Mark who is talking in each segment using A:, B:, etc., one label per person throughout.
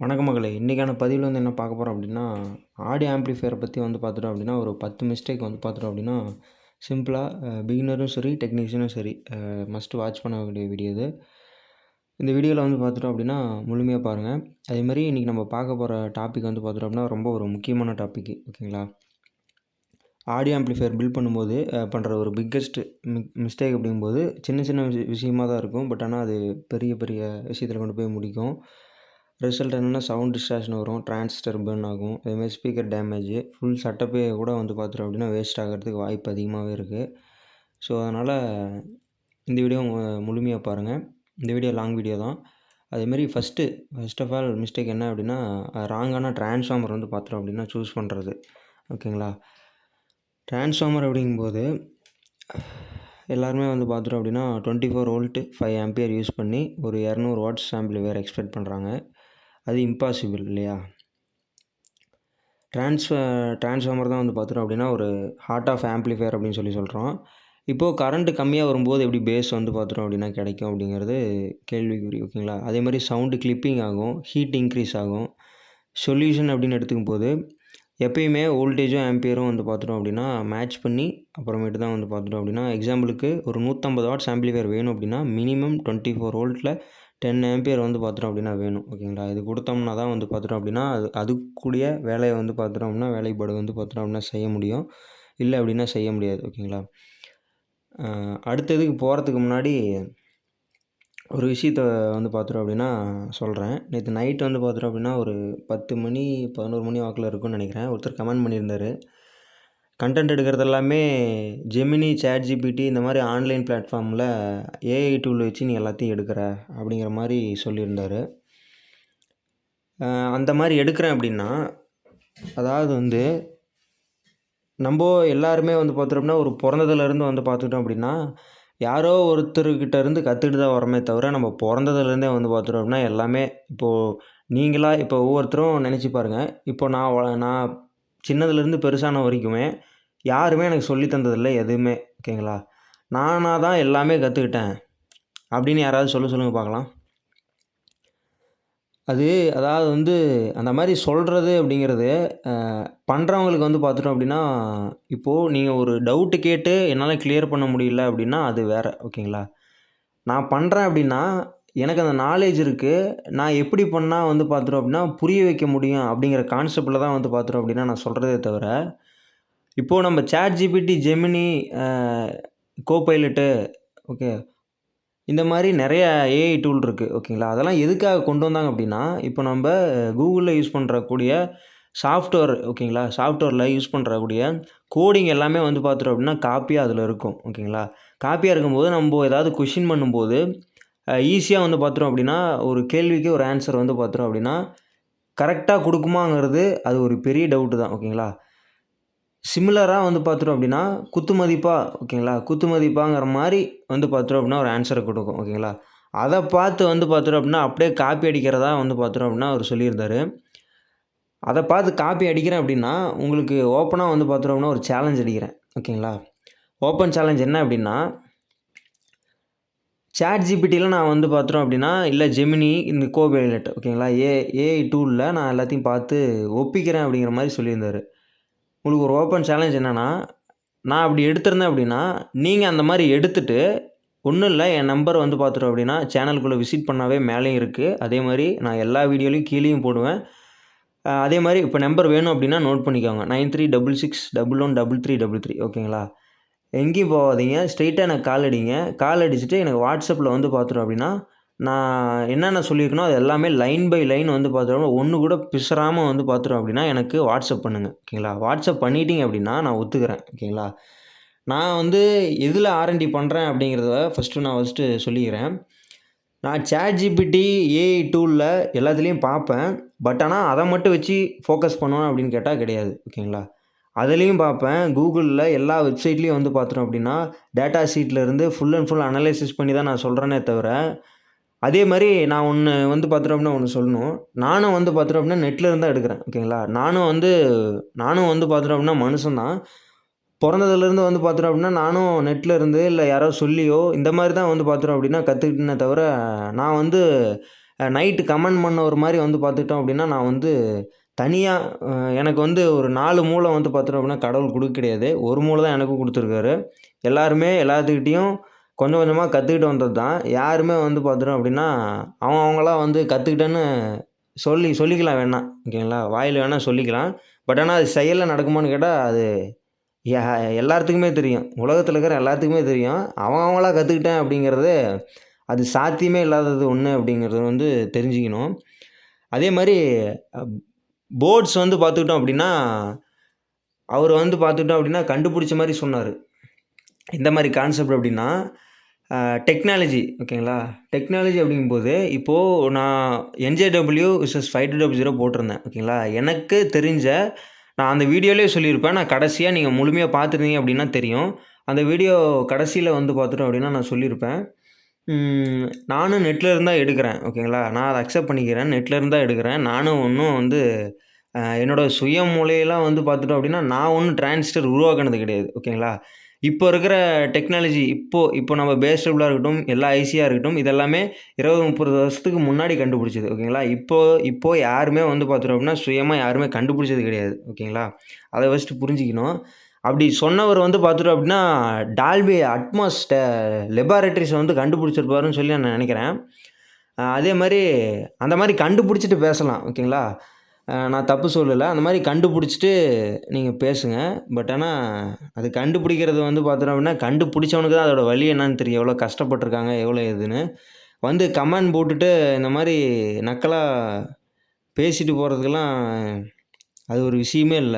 A: வணக்கம் மகளே! இன்றைக்கான பதிவில் என்ன பார்க்க போகிறோம் அப்படின்னா, ஆடியோ ஆம்பிளிஃபையரை பற்றி பார்த்துட்டோம் அப்படின்னா, ஒரு 10 மிஸ்டேக் பார்த்துட்டோம் அப்படின்னா, சிம்பிளாக பிகினரும் சரி, டெக்னீஷியனும் சரி மஸ்ட் வாட்ச் பண்ண வேண்டிய வீடியோ இது. இந்த வீடியோவில் பார்த்துட்டோம் அப்படின்னா, முழுமையாக பாருங்கள். அதேமாதிரி இன்றைக்கி நம்ம பார்க்க போகிற டாபிக் பார்த்துட்டோம் அப்படின்னா, ரொம்ப ஒரு முக்கியமான டாபிக். ஓகேங்களா? ஆடியோ ஆம்பிளிஃபையர் பில்ட் பண்ணும்போது பண்ணுற ஒரு பிக்கஸ்ட் மிஸ்டேக் அப்படிங்கும்போது சின்ன சின்ன விஷயமாக தான் இருக்கும். பட் ஆனால் அது பெரிய பெரிய விஷயத்தில் கொண்டு போய் முடிக்கும். ரிசல்ட் என்னென்னா சவுண்ட் டிஸ்டார்ஷன் வரும், டிரான்சிஸ்டர் பர்ன் ஆகும், அதேமாதிரி ஸ்பீக்கர் டேமேஜ், ஃபுல் செட்டப்பே கூட பார்த்துட்டோம் அப்படின்னா வேஸ்ட் ஆகிறதுக்கு வாய்ப்பு அதிகமாகவே இருக்குது. ஸோ அதனால் இந்த வீடியோ முழுமையாக பாருங்கள். இந்த வீடியோ லாங் வீடியோ தான். அதேமாதிரி ஃபஸ்ட் ஆஃப் ஆல் மிஸ்டேக் என்ன அப்படின்னா, ராங்கான ட்ரான்ஸ்ஃபார்மர் பார்த்துட்டோம் அப்படின்னா சூஸ் பண்ணுறது. ஓகேங்களா? ட்ரான்ஸ்ஃபார்மர் அப்படிங்கும்போது எல்லாருமே பார்த்துட்டோம் அப்படின்னா 24 வோல்ட் 5 ஆம்பியர் யூஸ் பண்ணி ஒரு 200 வாட்ஸ் ஆம்பிளிஃபையர் எக்ஸ்பெக்ட் பண்ணுறாங்க. அது இம்பாசிபிள் இல்லையா? ட்ரான்ஸ்ஃபார்மர் தான் பார்த்துட்டோம் அப்படின்னா ஒரு ஹார்ட் ஆஃப் ஆம்பிளிஃபையர் அப்படின்னு சொல்கிறோம். இப்போது கரண்ட்டு கம்மியாக வரும்போது எப்படி பேஸ் பார்த்துட்டோம் அப்படின்னா கிடைக்கும் அப்படிங்கிறது கேள்விக்குறி. ஓகேங்களா? அதே மாதிரி சவுண்டு கிளிப்பிங் ஆகும், ஹீட் இன்க்ரீஸ் ஆகும். சொல்யூஷன் அப்படின்னு எடுத்துக்கும் போது எப்பயுமே வோல்டேஜும் ஆம்பியரும் பார்த்துட்டோம் அப்படின்னா மேட்ச் பண்ணி அப்புறமேட்டு தான் பார்த்துட்டோம் அப்படின்னா, எக்ஸாம்பிளுக்கு ஒரு 150 வாட்ஸ் ஆம்பிளிஃபையர் வேணும் அப்படின்னா மினிமம் 24 வோல்ட்டில் 10 ஆம்பியர் பார்த்துட்டோம் அப்படின்னா வேணும். ஓகேங்களா? இது கொடுத்தோம்னா தான் பார்த்துட்டோம் அப்படின்னா அதுக்கூடிய வேலையை பார்த்துட்டோம் அப்படின்னா வேலைப்பாடு பார்த்துட்டோம் அப்படின்னா செய்ய முடியும். இல்லை அப்படின்னா செய்ய முடியாது. ஓகேங்களா? அடுத்ததுக்கு போகிறதுக்கு முன்னாடி ஒரு விஷயத்த பார்த்துட்டோம் அப்படின்னா சொல்கிறேன். நேற்று நைட் பார்த்துட்டோம் அப்படின்னா ஒரு 10 மணி 11 மணி வாக்கில் இருக்கும்னு நினைக்கிறேன். ஒருத்தர் கமெண்ட் பண்ணியிருந்தார். கண்டென்ட் எடுக்கிறது எல்லாமே ஜெமினி, சாட்ஜிபிடி இந்த மாதிரி ஆன்லைன் பிளாட்ஃபார்மில் ஏஐ டூல் வச்சு நீ எல்லாத்தையும் எடுக்கிற அப்படிங்கிற மாதிரி சொல்லியிருந்தார். அந்த மாதிரி எடுக்கிறேன் அப்படின்னா அதாவது நம்ம எல்லாருமே பார்த்துட்டோம் அப்படின்னா ஒரு பிறந்ததுலேருந்து பார்த்துட்டோம் அப்படின்னா யாரோ ஒருத்தர்கிட்ட இருந்து கற்றுக்கிட்டு தான் வரோமே தவிர நம்ம பிறந்ததுலேருந்தே பார்த்துட்டோம் அப்படின்னா எல்லாமே இப்போது நீங்களாக இப்போ ஒவ்வொருத்தரும் நினச்சி பாருங்கள். இப்போ நான் சின்னதுலேருந்து பெருசான வரைக்குமே யாருமே எனக்கு சொல்லி தந்ததில்லை எதுவுமே. ஓகேங்களா? நானாக தான் எல்லாமே கற்றுக்கிட்டேன் அப்படின்னு யாராவது சொல்லுங்கள் பார்க்கலாம். அதாவது அந்த மாதிரி சொல்கிறது அப்படிங்கிறது பண்ணுறவங்களுக்கு பார்த்துட்டோம் அப்படின்னா இப்போது நீங்கள் ஒரு டவுட்டு கேட்டு என்னால் கிளியர் பண்ண முடியல அப்படின்னா அது வேறு. ஓகேங்களா? நான் பண்ணுறேன் அப்படின்னா எனக்கு அந்த நாலேஜ் இருக்குது. நான் எப்படி பண்ணால் பார்த்துட்டோம் அப்படின்னா புரிய வைக்க முடியும் அப்படிங்கிற கான்செப்டில் தான் பார்த்துட்டோம் அப்படின்னா நான் சொல்கிறதே தவிர, இப்போது நம்ம சாட்ஜிபிடி, ஜெமினி, கோபைலட்டு ஓகே இந்த மாதிரி நிறைய ஏஐ டூல் இருக்குது. ஓகேங்களா? அதெல்லாம் எதுக்காக கொண்டு வந்தாங்க அப்படின்னா, இப்போ நம்ம கூகுளில் யூஸ் பண்ணுறக்கூடிய சாஃப்ட்வேர் ஓகேங்களா? சாஃப்ட்வேரில் யூஸ் பண்ணுறக்கூடிய கோடிங் எல்லாமே பார்த்துட்டோம் அப்படின்னா காப்பியாக அதில் இருக்கும். ஓகேங்களா? காப்பியாக இருக்கும்போது நம்ம ஏதாவது கொஷின் பண்ணும்போது ஈஸியாக பார்த்துட்டோம் அப்படின்னா ஒரு கேள்விக்கு ஒரு ஆன்சர் பார்த்துட்டோம் அப்படின்னா கரெக்டாக கொடுக்குமாங்கிறது அது ஒரு பெரிய டவுட்டு தான். ஓகேங்களா? சிமிலராக பார்த்துட்டோம் அப்படின்னா குத்து மதிப்பாக ஓகேங்களா? குத்து மதிப்பாங்கிற மாதிரி பார்த்துட்டோம் அப்படின்னா ஒரு ஆன்சரை கொடுக்கும். ஓகேங்களா? அதை பார்த்து பார்த்துட்டோம் அப்படின்னா அப்படியே காப்பி அடிக்கிறதா பார்த்துட்டோம் அப்படின்னா அவர் சொல்லியிருந்தார். அதை பார்த்து காப்பி அடிக்கிறேன் அப்படின்னா உங்களுக்கு ஓப்பனாக பார்த்துட்டோம் அப்படின்னா ஒரு சேலஞ்ச் அடிக்கிறேன். ஓகேங்களா? ஓப்பன் சேலஞ்ச் என்ன அப்படின்னா சாட்ஜிபிட்டியில் நான் பார்த்துட்டோம் அப்படின்னா இல்லை ஜெமினி இந்த கோபைலட் ஓகேங்களா? ஏஐ டூலில் நான் எல்லாத்தையும் பார்த்து ஒப்பிக்கிறேன் அப்படிங்கிற மாதிரி சொல்லியிருந்தார். உங்களுக்கு ஒரு ஓப்பன் சேலஞ்ச் என்னென்னா, நான் அப்படி எடுத்திருந்தேன் அப்படின்னா, நீங்கள் அந்த மாதிரி எடுத்துகிட்டு ஒன்றும் இல்லை என் நம்பர் பார்த்துட்டோம் அப்படின்னா சேனலுக்குள்ளே விசிட் பண்ணாவே மேலேயும் இருக்குது. அதே மாதிரி நான் எல்லா வீடியோலையும் கீழேயும் போடுவேன். அதே மாதிரி இப்போ நம்பர் வேணும் அப்படின்னா நோட் பண்ணிக்கோங்க. 9366113333 ஓகேங்களா? எங்கேயும் போகாதீங்க. ஸ்ட்ரெயிட்டாக எனக்கு கால் அடிங்க. கால் அடிச்சுட்டு எனக்கு வாட்ஸ்அப்பில் பார்த்துட்டோம் அப்படின்னா நான் என்னென்ன சொல்லியிருக்கனோ அது எல்லாமே லைன் பை லைன் பார்த்துட்டோம்னா ஒன்று கூட பிசறாமல் பார்த்துட்டோம் அப்படின்னா எனக்கு வாட்ஸ்அப் பண்ணுங்கள். ஓகேங்களா? வாட்ஸ்அப் பண்ணிட்டீங்க அப்படின்னா நான் ஒத்துக்கிறேன். ஓகேங்களா? நான் எதில் ஆர்என்டி பண்ணுறேன் அப்படிங்கிறத ஃபஸ்ட்டு சொல்லிக்கிறேன். நான் சாட்ஜிபிடி, ஏஐ டூலில் எல்லாத்துலேயும் பார்ப்பேன். பட் ஆனால் அதை மட்டும் வச்சு ஃபோக்கஸ் பண்ணுவேன் அப்படின்னு கேட்டால் கிடையாது. ஓகேங்களா? அதுலேயும் பார்ப்பேன். கூகுளில் எல்லா வெப்சைட்லேயும் பார்த்துட்டோம் அப்படின்னா டேட்டா ஷீட்லேருந்து ஃபுல் அண்ட் ஃபுல் அனலைசிஸ் பண்ணி தான் நான் சொல்கிறேனே தவிர, அதே மாதிரி நான் ஒன்று பார்த்துட்டோம் அப்படின்னா ஒன்று சொல்லணும். நானும் பார்த்துட்டோம் அப்படின்னா நெட்லேருந்து தான் எடுக்கிறேன். ஓகேங்களா? நானும் பார்த்துட்டோம் அப்படின்னா மனுஷன் தான். பிறந்ததுலேருந்து பார்த்துட்டோம் அப்படின்னா நானும் நெட்டில் இருந்து இல்லை யாரோ சொல்லியோ இந்த மாதிரி தான் பார்த்துட்டோம் அப்படின்னா கற்றுக்கிட்டேனே தவிர, நான் நைட்டு கமெண்ட் பண்ண ஒரு மாதிரி வந்து பார்த்துக்கிட்டோம் அப்படின்னா, நான் வந்து தனியாக எனக்கு வந்து ஒரு 4 மூளை வந்து பார்த்துட்டோம் அப்படின்னா கடவுள் குடுக்க கிடையாது. ஒரு மூளை தான் எனக்கும் குடுத்துருக்காரு. எல்லாருமே எல்லாத்துக்கிட்டயும் கொஞ்சம் கொஞ்சமா கத்துக்கிட்டு வந்தது தான். யாருமே வந்து பார்த்துட்டோம் அப்படின்னா, அவங்களா வந்து கத்துக்கிட்டேன்னு சொல்லிக்கலாம் வேணா. ஓகேங்களா? வாயில வேணா சொல்லிக்கலாம். பட் ஆனா அது செயல்ல நடக்குமான்னு கேட்டா, அது ய எல்லாத்துக்குமே தெரியும். உலகத்தில இருக்கிற எல்லாத்துக்குமே தெரியும். அவங்களா கத்துக்கிட்டேன் அப்படிங்கிறது, அது சாத்தியமே இல்லாதது ஒண்ணு அப்படிங்கிறது வந்து தெரிஞ்சுக்கணும். அதே மாரி அ போர்ட்ஸ் வந்து பார்த்துக்கிட்டோம் அப்படின்னா, அவரு வந்து பார்த்துக்கிட்டோம் அப்படின்னா கண்டுபிடிச்ச மாரி சொன்னாரு. எந்த மாரி கான்செப்ட் அப்படின்னா, அ டெக்னாலஜி ஓகேங்களா? டெக்னாலஜி அப்படிங்கும்போது, இப்போ நான் என்ஜேடபிள்யூ விசஸ் 5200 போட்டிருந்தேன். ஓகேங்களா? எனக்கு தெரிஞ்ச நான் அந்த வீடியோலயே சொல்லியிருப்பேன். நான் கடைசியா நீங்க முழுமையா பார்த்துருந்தீங்க அப்படின்னா தெரியும். அந்த வீடியோ கடைசியில வந்து பார்த்துட்டோம் அப்படின்னா, நான் சொல்லியிருப்பேன். நானும் நெட்ல இருந்து தான் எடுக்கிறேன். ஓகேங்களா? நான் அத அக்செப்ட் பண்ணிக்கிறேன். நெட்ல இருந்து தான் எடுக்கிறேன். நானும் ஒண்ணும் வந்து என்னோட சுய மூளையெல்லாம் வந்து பார்த்துட்டோம் அப்படின்னா, நான் ஒண்ணும் டிரான்சிஸ்டர் உருவாக்குனது கிடையாது. ஓகேங்களா? இப்போ இருக்கிற டெக்னாலஜி இப்போ நம்ம பேஸ்டபிளா இருக்கட்டும், எல்லா ஐசியா இருக்கட்டும், இது எல்லாமே 20, 30 வருஷத்துக்கு முன்னாடி கண்டுபிடிச்சது. ஓகேங்களா? இப்போ யாருமே வந்து பார்த்துட்டோம் அப்படின்னா, சுயமா யாருமே கண்டுபிடிச்சது கிடையாது. ஓகேங்களா? அத ஃபர்ஸ்ட்டு புரிஞ்சுக்கணும். அப்படி சொன்னவர் வந்து பார்த்துட்டோம் அப்படின்னா, டால்பி அட்மாஸ் லெபார்டரீஸ வந்து கண்டுபிடிச்சிருப்பாருன்னு சொல்லி நான் நெனைக்கிறேன். அதே மாரி அந்த மாரி கண்டுபிடிச்சுட்டு பேசலாம். ஓகேங்களா? நான் தப்பு சொல்லல. அந்த மாரி கண்டுபிடிச்சுட்டு நீங்க பேசுங்க. பட் ஆனா, அது கண்டுபிடிக்கிறது வந்து பார்த்தோம் அப்படின்னா, கண்டுபிடிச்சவனுக்கு தான் அதோட வலி என்னன்னு தெரியும். எவ்வளோ கஷ்டப்பட்டுருக்காங்க, எவ்வளோ இதுன்னு. வந்து கமெண்ட் போட்டுட்டு இந்த மாரி நக்கலா பேசிட்டு போறதுக்கெல்லாம் அது ஒரு விஷயமே இல்ல.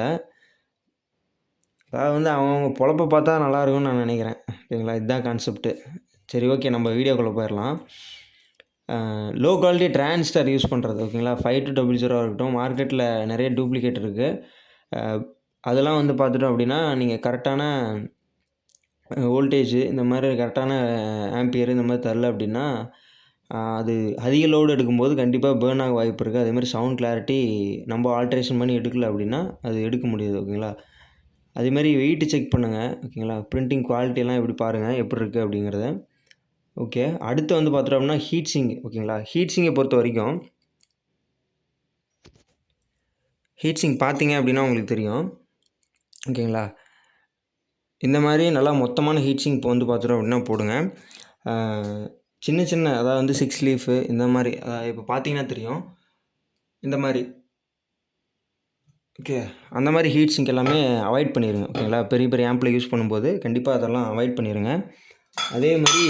A: அதாவது வந்து அவங்கவங்க பொழப்ப பார்த்தா நல்லாருக்கும்னு நான் நெனைக்கிறேன். ஓகேங்களா? இதுதான் கான்செப்ட்டு. சரி ஓகே நம்ம வீடியோக்குள்ள போயிரலாம். லோ குவாலிட்டி டிரான்சிஸ்டர் யூஸ் பண்ணுறது ஓகேங்களா? 5200 இருக்கட்டும், மார்க்கெட்டில நெறைய டூப்ளிகேட் இருக்கு. அ அதெல்லாம் வந்து பார்த்துட்டோம் அப்படின்னா, நீங்க கரெக்டான வோல்டேஜ் இந்த மாரி கரெக்டான ஆம்பியர் இந்த மாரி தரல அப்படின்னா, அது அதிக லோடு எடுக்கும்போது கண்டிப்பா பர்ன் ஆக வாய்ப்பு இருக்கு. அதேமாரி சவுண்ட் கிளாரிட்டி நம்ம ஆல்டரேஷன் பண்ணி எடுக்கல அப்படின்னா, அது எடுக்க முடியாது ஓகேங்களா? அதேமாரி வெயிட் செக் பண்ணுங்க ஓகேங்களா? பிரிண்டிங் குவாலிட்டிலாம் எப்படி பாருங்க, எப்படி இருக்கு அப்படிங்கிறத. ஓகே. அடுத்து வந்து பார்த்துட்டோம் அப்படின்னா, ஹீட் சிங்க் ஓகேங்களா? ஹீட் சிங்கை பொறுத்தவரைக்கும் ஹீட் சிங்க் பார்த்தீங்க அப்படின்னா உங்களுக்கு தெரியும். ஓகேங்களா? இந்த மாரி நல்லா மொத்தமான ஹீட் சிங்க் இப்போ வந்து பார்த்துட்டோம் அப்படின்னா போடுங்க. அ சின்ன சின்ன அதாவது வந்து 6 லீஃபு இந்த மாரி இப்போ பார்த்தீங்கன்னா தெரியும். இந்த மாரி ஓகே. அந்த மாரி ஹீட் சிங்க் எல்லாமே அவாய்ட் பண்ணிருங்க. ஓகேங்களா? பெரிய பெரிய ஆம்ப்ல யூஸ் பண்ணும்போது கண்டிப்பா அதெல்லாம் அவாய்ட் பண்ணிருங்க. அதே மாரி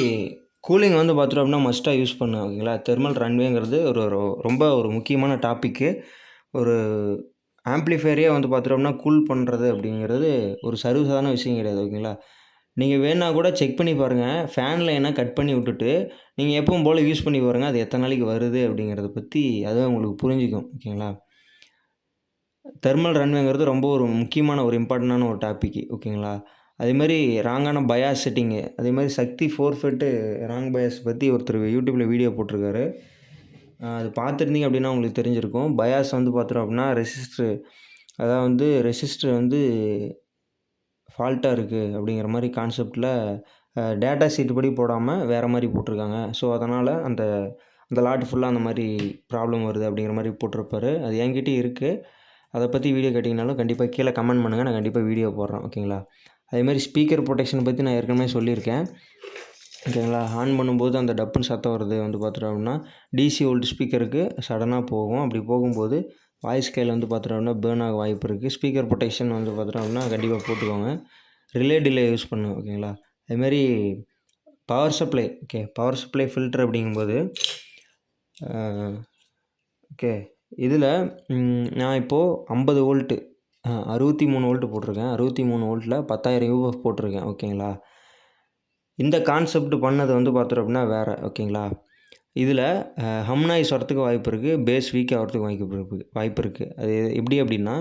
A: கூலிங் வந்து பார்த்துட்டோம் அப்படின்னா மஸ்ட்டா யூஸ் பண்ணுங்க. ஓகேங்களா? தெர்மல் ரன்வேங்கிறது ஒரு ரொம்ப ஒரு முக்கியமான டாபிக்கு. ஒரு ஆம்ப்ளிஃபையரையே வந்து பார்த்துட்டோம்னா கூல் பண்ணுறது அப்படிங்கிறது ஒரு சர்வசாதாரண விஷயம் கிடையாது. ஓகேங்களா? நீங்க வேணுனா கூட செக் பண்ணி பாருங்க. ஃபேன் லைன கட் பண்ணி விட்டுட்டு, நீங்க எப்பவும் போல யூஸ் பண்ணி பாருங்க. அது எத்தன நாளைக்கு வருது அப்படிங்கிறத பத்தி அதுவே உங்களுக்கு புரிஞ்சுக்கும். ஓகேங்களா? தெர்மல் ரன்வேங்கிறது ரொம்ப ஒரு முக்கியமான ஒரு இம்பார்ட்டன்டான ஒரு டாபிக். ஓகேங்களா? அதேமாரி ராங்கான பயாஸ் செட்டிங்கு, அதேமாரி சக்தி ஃபோர்ஃபெட்டு ராங் பயாஸ் பத்தி ஒருத்தர் யூடியூப்ல வீடியோ போட்டிருக்காரு. அது பார்த்துருந்தீங்க அப்படின்னா உங்களுக்கு தெரிஞ்சிருக்கும். பயாஸ் வந்து பார்த்தோம் அப்படின்னா அதாவது வந்து ரெசிஸ்டர் வந்து ஃபால்ட்டா இருக்கு அப்படிங்கிற மாரி கான்செப்ட்ல டேட்டா ஷீட் படி போடாம வேற மாரி போட்டிருக்காங்க. ஸோ, அதனால அந்த அந்த லாட் ஃபுல்லா அந்த மாரி ப்ராப்ளம் வருது அப்படிங்கிற மாரி போட்டிருப்பாரு. அது என்கிட்டயும் இருக்கு. அத பத்தி வீடியோ கேட்டீங்கனாலும் கண்டிப்பா கீழ கமெண்ட் பண்ணுங்க. நான் கண்டிப்பா வீடியோ போடுறேன். ஓகேங்களா? அதேமாரி ஸ்பீக்கர் புரொடெக்ஷன் பத்தி நான் ஏற்கனவே சொல்லியிருக்கேன். ஓகேங்களா? ஆன் பண்ணும்போது அந்த டப்புன்னு சத்தம் வருது வந்து பார்த்துட்டோம் அப்படின்னா, டிசி வோல்ட் ஸ்பீக்கருக்கு சடனா போகும். அப்படி போகும்போது வாய்ஸ் ஸ்கேல் வந்து பார்த்துட்டோம் அப்படின்னா பர்ன் ஆக வாய்ப்பு இருக்கு. ஸ்பீக்கர் புரொடெக்ஷன் வந்து பார்த்துட்டோம் அப்படின்னா கண்டிப்பா போட்டுக்கோங்க. ரிலே டிலே யூஸ் பண்ணுங்க. ஓகேங்களா? அதுமாரி power supply power supply filter அப்படிங்கும்போது ஓகே. இதில நான் இப்போ 50 வோல்ட்டு 63 வோல்ட் போட்டிருக்கேன். 63 வோல்ட்ல 10,000 யூஎஃப் போட்டிருக்கேன். ஓகேங்களா? இந்த கான்செப்ட் பண்ணது வந்து பார்த்தோம் அப்படின்னா வேற. ஓகேங்களா? இதில ஹம் நாய்ஸ் வரத்துக்கு வாய்ப்பு இருக்கு. பேஸ் வீக் ஆவறதுக்கு வாய்ப்பு இருக்கு. அது எப்படி அப்படின்னா,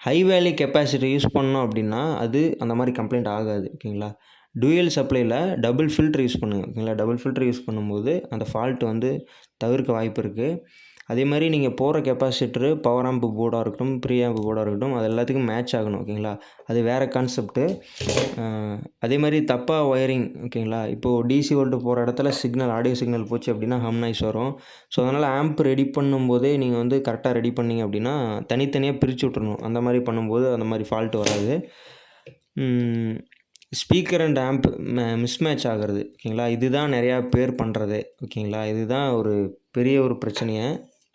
A: ஹை வேல்யூ கெப்பாசிட்டி யூஸ் பண்ணோம் அப்படின்னா, அது அந்த மாரி கம்ப்ளைண்ட் ஆகாது. ஓகேங்களா? டூயல் சப்ளைல டபுள் ஃபில்டர் யூஸ் பண்ணுங்க. ஓகேங்களா? டபுள் ஃபில்டர் யூஸ் பண்ணும்போது, அந்த ஃபால்ட் வந்து தவிர்க்க வாய்ப்பு இருக்கு. அதே மாதிரி நீங்கள் போடுற கெப்பாசிட்டரு பவர் ஆம்ப் போர்டாக இருக்கட்டும், ப்ரீ ஆம்ப் போர்டாக இருக்கட்டும், அது எல்லாத்துக்கும் மேட்ச் ஆகணும். ஓகேங்களா, அது வேறு கான்செப்ட்டு. அதே மாதிரி தப்பாக ஒயரிங். ஓகேங்களா, இப்போது டிசி வோல்ட்டு போகிற இடத்துல சிக்னல், ஆடியோ சிக்னல் போச்சு அப்படின்னா ஹம் நாய்ஸ் வரும். ஸோ அதனால் ஆம்ப் ரெடி பண்ணும்போதே நீங்கள் வந்து கரெக்டாக ரெடி பண்ணிங்க அப்படின்னா தனித்தனியாக பிரித்து விட்றணும். அந்த மாதிரி பண்ணும்போது அந்த மாதிரி ஃபால்ட் வராது. ஸ்பீக்கர் அண்ட் ஆம்ப் மிஸ்மேட்ச் ஆகிறது. ஓகேங்களா, இதுதான் நிறையா பேர் பண்ணுறது. ஓகேங்களா, இதுதான் ஒரு பெரிய ஒரு பிரச்சனையை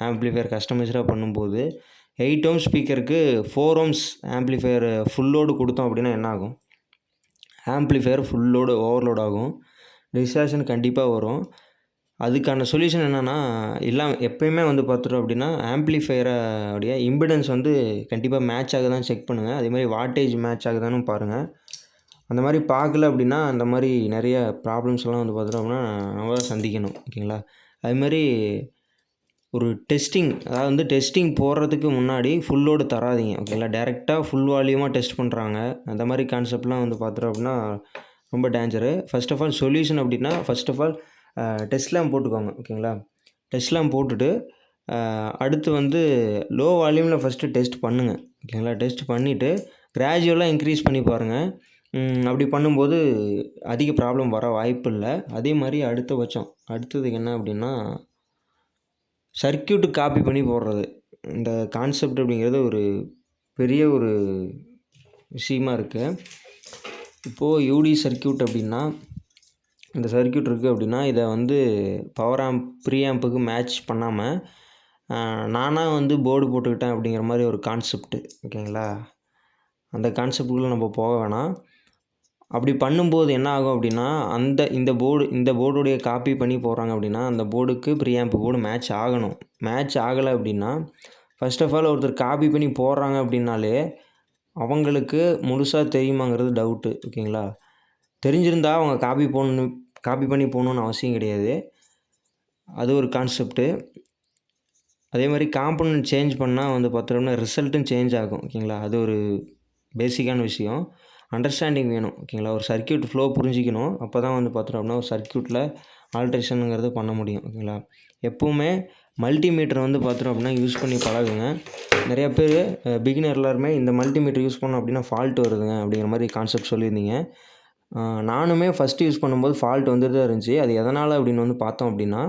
A: ஆம்ப்ளிஃபையர் கஸ்டமைஸ்டாக பண்ணும்போது. 8 ஓம் ஸ்பீக்கருக்கு 4 ஓம்ஸ் ஆம்ப்ளிஃபையர் ஃபுல் லோடு கொடுத்தோம் அப்படின்னா என்ன ஆகும்? ஆம்ப்ளிஃபையர் ஃபுல் லோடு ஓவர்லோட் ஆகும், டிஸ்டார்ஷன் கண்டிப்பாக வரும். அதுக்கான சொல்யூஷன் என்னென்னா, எப்போயுமே வந்து பார்த்துட்டோம் அப்படின்னா ஆம்ப்ளிஃபையரோடைய இம்பிடன்ஸ் வந்து கண்டிப்பாக மேட்ச் ஆகுதான்னு செக் பண்ணுங்கள். அதேமாதிரி வாட்டேஜ் மேட்ச் ஆகுதான்னு பாருங்கள். அந்த மாதிரி பார்க்கல அப்படின்னா அந்த மாதிரி நிறைய ப்ராப்ளம்ஸ்லாம் வந்து பார்த்துட்டோம் அப்படின்னா நம்ம தான் சந்திக்கணும். ஓகேங்களா, அதுமாதிரி ஒரு டெஸ்டிங், அதாவது வந்து டெஸ்டிங் போடுறதுக்கு முன்னாடி ஃபுல் லோடு தராதீங்க. ஓகேங்களா, டேரெக்டாக ஃபுல் வால்யூமாக டெஸ்ட் பண்ணுறாங்க. அந்த மாதிரி கான்செப்ட்லாம் வந்து பார்த்துட்டோம் அப்படின்னா ரொம்ப danger. First of all solution அப்படின்னா, first of all test lamp போட்டுக்கோங்க. ஓகேங்களா, டெஸ்ட் லேம்ப் போட்டுட்டு அடுத்து வந்து லோ வால்யூமில் ஃபஸ்ட்டு டெஸ்ட் பண்ணுங்கள். ஓகேங்களா, டெஸ்ட் பண்ணிவிட்டு கிராஜுவலாக இன்க்ரீஸ் பண்ணி பாருங்கள். அப்படி பண்ணும்போது அதிக ப்ராப்ளம் வர வாய்ப்பு இல்லை. அதே மாதிரி அடுத்தது என்ன அப்படின்னா, சர்க்யூட்டு காப்பி பண்ணி போடுறது. இந்த கான்செப்ட் அப்படிங்கிறது ஒரு பெரிய ஒரு விஷயமா இருக்குது. இப்போது யூடி சர்க்யூட் அப்படின்னா, இந்த சர்க்யூட் இருக்குது அப்படின்னா இதை வந்து பவர் ஆம்ப் ப்ரீ ஆம்புக்கு மேட்ச் பண்ணாமல் நானாக வந்து போர்டு போட்டுக்கிட்டேன் அப்படிங்கிற மாதிரி ஒரு கான்செப்ட்டு. ஓகேங்களா, அந்த கான்செப்டுக்குள்ளே நம்ம போக வேணாம். அப்படி பண்ணும்போது என்ன ஆகும் அப்படின்னா, இந்த போர்டுடைய காப்பி பண்ணி போடுறாங்க அப்படின்னா அந்த போர்டுக்கு ப்ரீ ஆம்ப் போர்டு மேட்ச் ஆகணும். மேட்ச் ஆகலை அப்படின்னா ஃபர்ஸ்ட் ஆஃப் ஆல் ஒருத்தர் காப்பி பண்ணி போடுறாங்க அப்படின்னாலே அவங்களுக்கு முழுசாக தெரியுமாங்கிறது டவுட்டு. ஓகேங்களா, தெரிஞ்சிருந்தா அவங்க காப்பி பண்ணி போகணுன்னு அவசியம் கிடையாது. அது ஒரு கான்செப்ட்டு. அதே மாதிரி காம்பனன்ட் சேஞ்ச் பண்ணால் வந்து பார்த்தோம்னா ரிசல்ட்டும் சேஞ்ச் ஆகும். ஓகேங்களா, அது ஒரு பேசிக்கான விஷயம். அண்டர்ஸ்டாண்டிங் வேணும். ஓகேங்களா, ஒரு சர்க்யூட் ஃப்ளோ புரிஞ்சிக்கணும். அப்போ தான் வந்து பார்த்தோம் அப்படின்னா ஒரு சர்க்யூட்டில் ஆல்ட்ரேஷனுங்கிறது பண்ண முடியும். ஓகேங்களா, எப்போவுமே மல்டிமீட்டர் வந்து பார்த்தோம் அப்படின்னா யூஸ் பண்ணி பழகுங்க. நிறையா பேர் பிகினர் எல்லாருமே இந்த மல்டிமீட்டர் யூஸ் பண்ணோம் அப்படின்னா ஃபால்ட் வருதுங்க அப்படிங்கிற மாதிரி கான்செப்ட் சொல்லியிருந்தீங்க. நானுமே ஃபஸ்ட்டு யூஸ் பண்ணும்போது ஃபால்ட் வந்துட்டு தான் இருந்துச்சு. அது எதனால் அப்படின்னு வந்து பார்த்தோம் அப்படின்னா,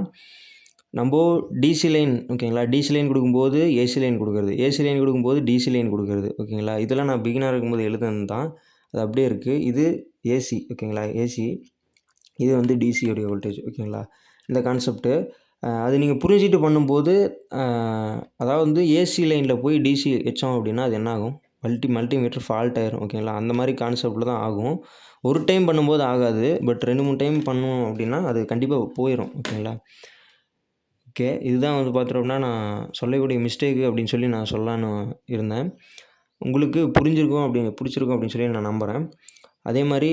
A: நம்ம டிசி லைன், ஓகேங்களா, டிசி லைன் கொடுக்கும்போது ஏசி லைன் கொடுக்குறது, ஏசி லைன் கொடுக்கும்போது டிசி லைன் கொடுக்குறது. ஓகேங்களா, இதெல்லாம் நான் பிகினராக இருக்கும்போது எழுதுனது தான், அது அப்படியே இருக்குது. இது ஏசி. ஓகேங்களா, ஏசி. இது வந்து டிசியோடைய வோல்டேஜ். ஓகேங்களா, இந்த கான்செப்ட்டு அது நீங்கள் புரிஞ்சுட்டு பண்ணும்போது அதாவது வந்து ஏசி லைனில் போய் டிசி வச்சோம் அப்படின்னா அது என்ன ஆகும்? மல்டிமீட்டர் ஃபால்ட் ஆயிரும். ஓகேங்களா, அந்த மாதிரி கான்செப்டில் தான் ஆகும். ஒரு டைம் பண்ணும்போது ஆகாது, பட் 2-3 டைம் பண்ணோம் அப்படின்னா அது கண்டிப்பாக போயிடும். ஓகேங்களா, ஓகே, இதுதான் வந்து பார்த்தோம்னா நான் சொல்லக்கூடிய மிஸ்டேக்கு அப்படின்னு சொல்லி நான் சொல்லலான்னு இருந்தேன். உங்களுக்கு பிடிச்சிருக்கும் அப்படின்னு சொல்லி நான் நம்புகிறேன். அதே மாதிரி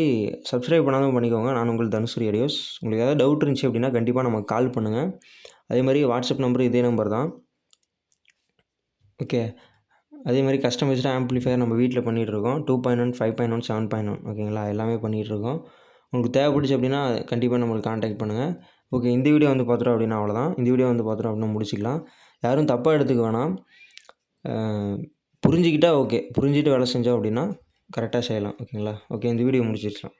A: சப்ஸ்கிரைப் பண்ணாமல் பண்ணிக்கோங்க. நான் உங்கள் தனுஸ்ரீ ஆடியோஸ். உங்களுக்கு ஏதாவது டவுட் இருந்துச்சு அப்படின்னா கண்டிப்பாக நமக்கு கால் பண்ணுங்கள். அதே மாதிரி வாட்ஸ்அப் நம்பர் இதே நம்பர் தான். ஓகே, அதே மாதிரி கஸ்டமைஸ்டாக ஆம்ப்ளிஃபையர் நம்ம வீட்டில் பண்ணிகிட்ருக்கோம். 2.1, 5.1, 7.1. ஓகேங்களா, எல்லாமே பண்ணிகிட்ருக்கோம். உங்களுக்கு தேவைப்பட்டுச்சு அப்படின்னா கண்டிப்பாக நம்மளுக்கு கான்டாக்ட் பண்ணுங்கள். ஓகே, இந்த வீடியோ வந்து பார்த்துட்டோம் அப்படின்னா அவ்வளோதான். இந்த வீடியோ வந்து பார்த்துட்டோம் அப்படின்னா முடிச்சிக்கலாம். யாரும் தப்பாக எடுத்துக்க வேணாம். புரிஞ்சுக்கிட்டா ஓகே, புரிஞ்சுட்டு வேலை செஞ்சோம் அப்படின்னா கரெக்டாக செய்யலாம். ஓகேங்களா, ஓகே, இந்த வீடியோ முடிச்சிக்கலாம்.